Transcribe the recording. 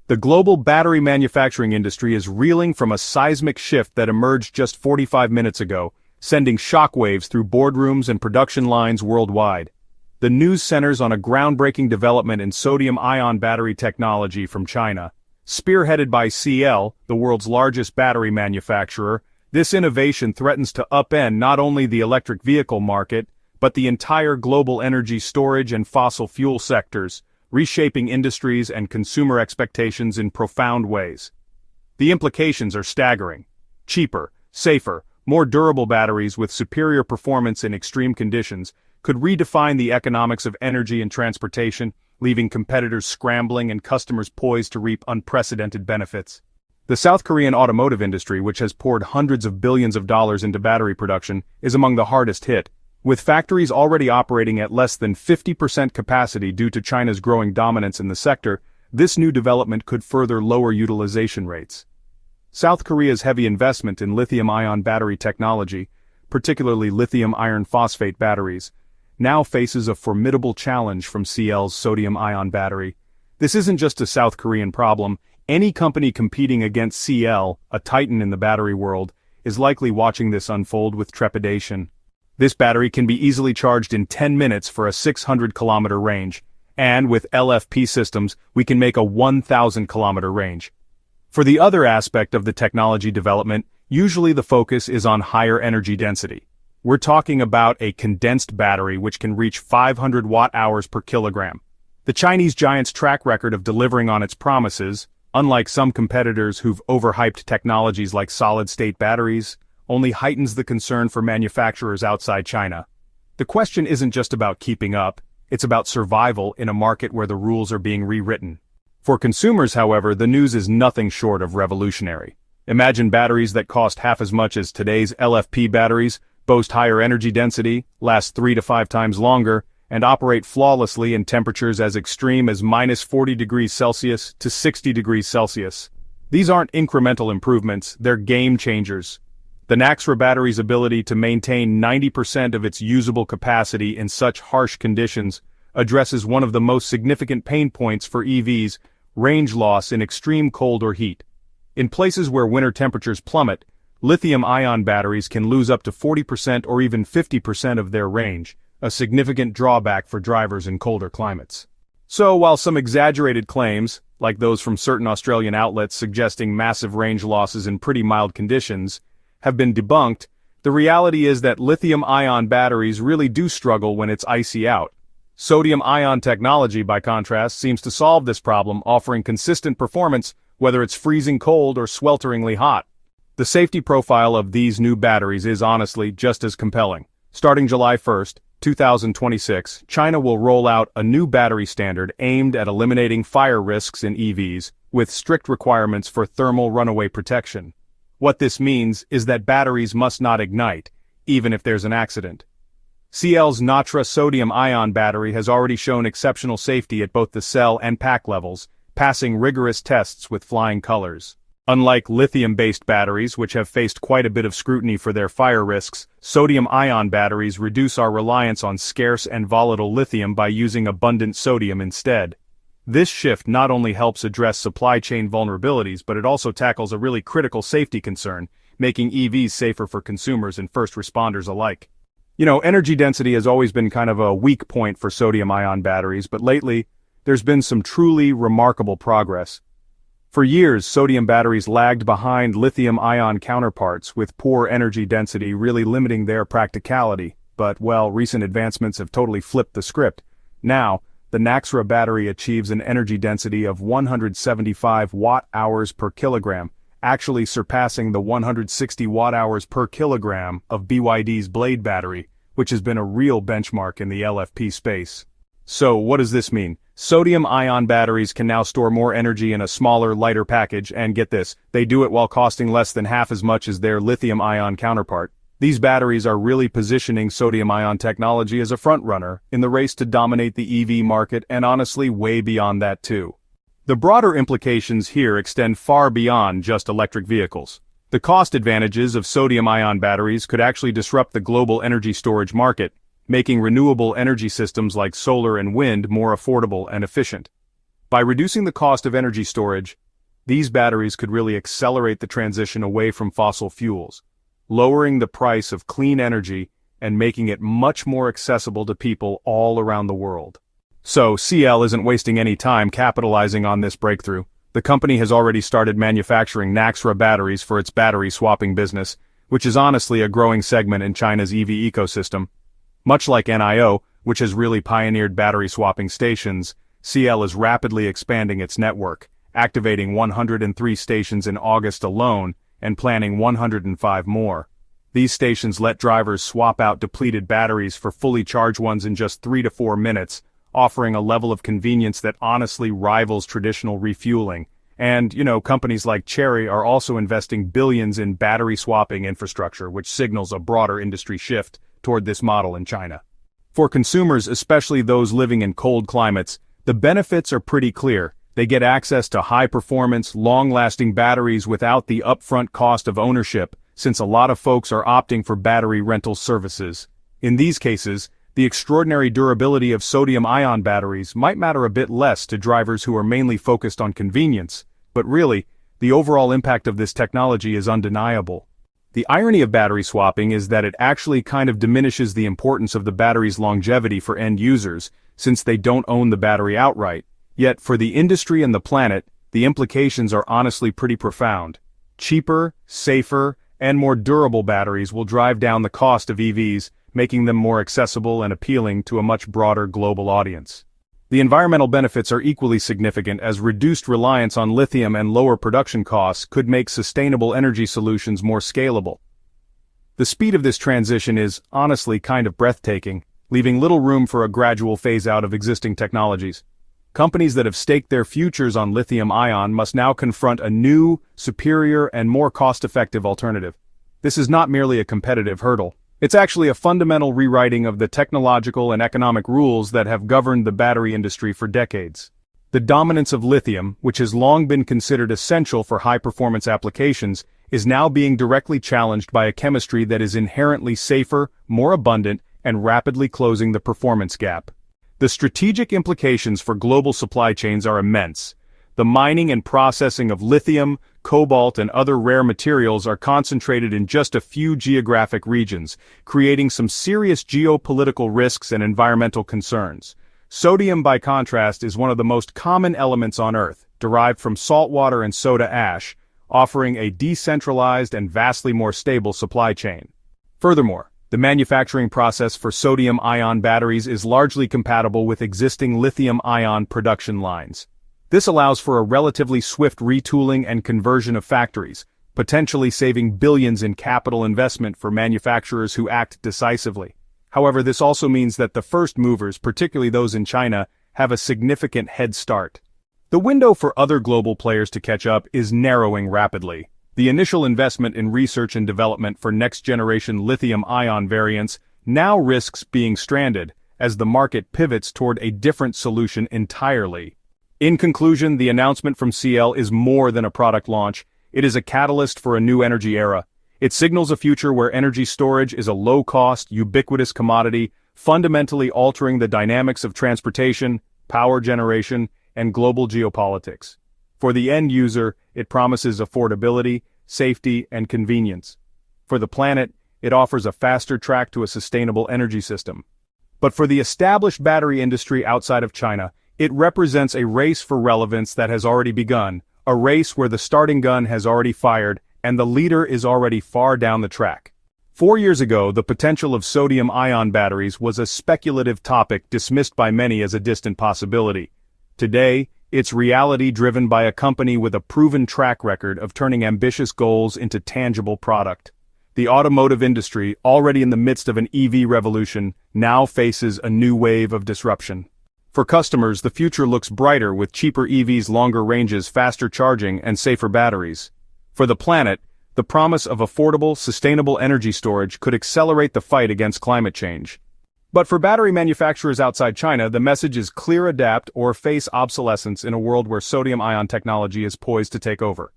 The global battery manufacturing industry is reeling from a seismic shift that emerged just 45 minutes ago, sending shockwaves through boardrooms and production lines worldwide. The news centers on a groundbreaking development in sodium-ion battery technology from China. Spearheaded by CL, the world's largest battery manufacturer, this innovation threatens to upend not only the electric vehicle market, but the entire global energy storage and fossil fuel sectors, reshaping industries and consumer expectations in profound ways. The implications are staggering. Cheaper, safer, more durable batteries with superior performance in extreme conditions could redefine the economics of energy and transportation, leaving competitors scrambling and customers poised to reap unprecedented benefits. The South Korean automotive industry, which has poured hundreds of billions of dollars into battery production, is among the hardest hit, with factories already operating at less than 50% capacity due to China's growing dominance in the sector. This new development could further lower utilization rates. South Korea's heavy investment in lithium-ion battery technology, particularly lithium iron phosphate batteries, now faces a formidable challenge from CL's sodium-ion battery. This isn't just a South Korean problem. Any company competing against CL, a titan in the battery world, is likely watching this unfold with trepidation. This battery can be easily charged in 10 minutes for a 600-kilometer range, and with LFP systems, we can make a 1,000-kilometer range. For the other aspect of the technology development, usually the focus is on higher energy density. We're talking about a condensed battery which can reach 500 watt-hours per kilogram. The Chinese giant's track record of delivering on its promises, unlike some competitors who've overhyped technologies like solid-state batteries, only heightens the concern for manufacturers outside China. The question isn't just about keeping up, it's about survival in a market where the rules are being rewritten. For consumers, however, the news is nothing short of revolutionary. Imagine batteries that cost half as much as today's LFP batteries, boast higher energy density, last 3 to 5 times longer, and operate flawlessly in temperatures as extreme as -40 degrees Celsius to 60 degrees Celsius. These aren't incremental improvements, they're game changers. The Naxtra battery's ability to maintain 90% of its usable capacity in such harsh conditions addresses one of the most significant pain points for EVs, range loss in extreme cold or heat. In places where winter temperatures plummet, lithium-ion batteries can lose up to 40% or even 50% of their range, a significant drawback for drivers in colder climates. So while some exaggerated claims, like those from certain Australian outlets suggesting massive range losses in pretty mild conditions, have been debunked, the reality is that lithium-ion batteries really do struggle when it's icy out. Sodium-ion technology, by contrast, seems to solve this problem, offering consistent performance whether it's freezing cold or swelteringly hot. The safety profile of these new batteries is honestly just as compelling. Starting July 1st, 2026, China will roll out a new battery standard aimed at eliminating fire risks in EVs, with strict requirements for thermal runaway protection. What this means is that batteries must not ignite, even if there's an accident. CL's Naxtra sodium-ion battery has already shown exceptional safety at both the cell and pack levels, passing rigorous tests with flying colors. Unlike lithium-based batteries, which have faced quite a bit of scrutiny for their fire risks, sodium-ion batteries reduce our reliance on scarce and volatile lithium by using abundant sodium instead. This shift not only helps address supply chain vulnerabilities, but it also tackles a really critical safety concern, making EVs safer for consumers and first responders alike. Energy density has always been kind of a weak point for sodium-ion batteries, but lately, there's been some truly remarkable progress. For years, sodium batteries lagged behind lithium-ion counterparts, with poor energy density really limiting their practicality, but, recent advancements have totally flipped the script. Now, the Naxtra battery achieves an energy density of 175 watt-hours per kilogram, actually surpassing the 160 watt-hours per kilogram of BYD's Blade battery, which has been a real benchmark in the LFP space. So, what does this mean? Sodium-ion batteries can now store more energy in a smaller, lighter package, and get this, they do it while costing less than half as much as their lithium-ion counterpart. These batteries are really positioning sodium-ion technology as a frontrunner in the race to dominate the EV market, and honestly way beyond that too. The broader implications here extend far beyond just electric vehicles. The cost advantages of sodium-ion batteries could actually disrupt the global energy storage market, making renewable energy systems like solar and wind more affordable and efficient. By reducing the cost of energy storage, these batteries could really accelerate the transition away from fossil fuels, lowering the price of clean energy and making it much more accessible to people all around the world. So, CL isn't wasting any time capitalizing on this breakthrough. The company has already started manufacturing Naxtra batteries for its battery swapping business, which is honestly a growing segment in China's EV ecosystem. Much like NIO, which has really pioneered battery swapping stations, CL is rapidly expanding its network, activating 103 stations in August alone and planning 105 more. These stations let drivers swap out depleted batteries for fully charged ones in just 3 to 4 minutes, offering a level of convenience that honestly rivals traditional refueling. And, companies like Chery are also investing billions in battery swapping infrastructure, which signals a broader industry shift toward this model in China. For consumers, especially those living in cold climates, the benefits are pretty clear. They get access to high-performance, long-lasting batteries without the upfront cost of ownership, since a lot of folks are opting for battery rental services. In these cases, the extraordinary durability of sodium-ion batteries might matter a bit less to drivers who are mainly focused on convenience, but really, the overall impact of this technology is undeniable. The irony of battery swapping is that it actually kind of diminishes the importance of the battery's longevity for end users, since they don't own the battery outright. Yet, for the industry and the planet, the implications are honestly pretty profound. Cheaper, safer, and more durable batteries will drive down the cost of EVs, making them more accessible and appealing to a much broader global audience. The environmental benefits are equally significant, as reduced reliance on lithium and lower production costs could make sustainable energy solutions more scalable. The speed of this transition is, honestly, kind of breathtaking, leaving little room for a gradual phase-out of existing technologies. Companies that have staked their futures on lithium-ion must now confront a new, superior, and more cost-effective alternative. This is not merely a competitive hurdle. It's actually a fundamental rewriting of the technological and economic rules that have governed the battery industry for decades. The dominance of lithium, which has long been considered essential for high-performance applications, is now being directly challenged by a chemistry that is inherently safer, more abundant, and rapidly closing the performance gap. The strategic implications for global supply chains are immense. The mining and processing of lithium, cobalt, and other rare materials are concentrated in just a few geographic regions, creating some serious geopolitical risks and environmental concerns. Sodium, by contrast, is one of the most common elements on Earth, derived from salt water and soda ash, offering a decentralized and vastly more stable supply chain. Furthermore, the manufacturing process for sodium-ion batteries is largely compatible with existing lithium-ion production lines. This allows for a relatively swift retooling and conversion of factories, potentially saving billions in capital investment for manufacturers who act decisively. However, this also means that the first movers, particularly those in China, have a significant head start. The window for other global players to catch up is narrowing rapidly. The initial investment in research and development for next-generation lithium-ion variants now risks being stranded, as the market pivots toward a different solution entirely. In conclusion, the announcement from CL is more than a product launch. It is a catalyst for a new energy era. It signals a future where energy storage is a low-cost, ubiquitous commodity, fundamentally altering the dynamics of transportation, power generation, and global geopolitics. For the end user, it promises affordability, safety, and convenience. For the planet, it offers a faster track to a sustainable energy system. But for the established battery industry outside of China, it represents a race for relevance that has already begun, a race where the starting gun has already fired and the leader is already far down the track. 4 years ago, the potential of sodium-ion batteries was a speculative topic dismissed by many as a distant possibility. Today, it's reality driven by a company with a proven track record of turning ambitious goals into tangible product. The automotive industry, already in the midst of an EV revolution, now faces a new wave of disruption. For customers, the future looks brighter with cheaper EVs, longer ranges, faster charging, and safer batteries. For the planet, the promise of affordable, sustainable energy storage could accelerate the fight against climate change. But for battery manufacturers outside China, the message is clear: adapt or face obsolescence in a world where sodium-ion technology is poised to take over.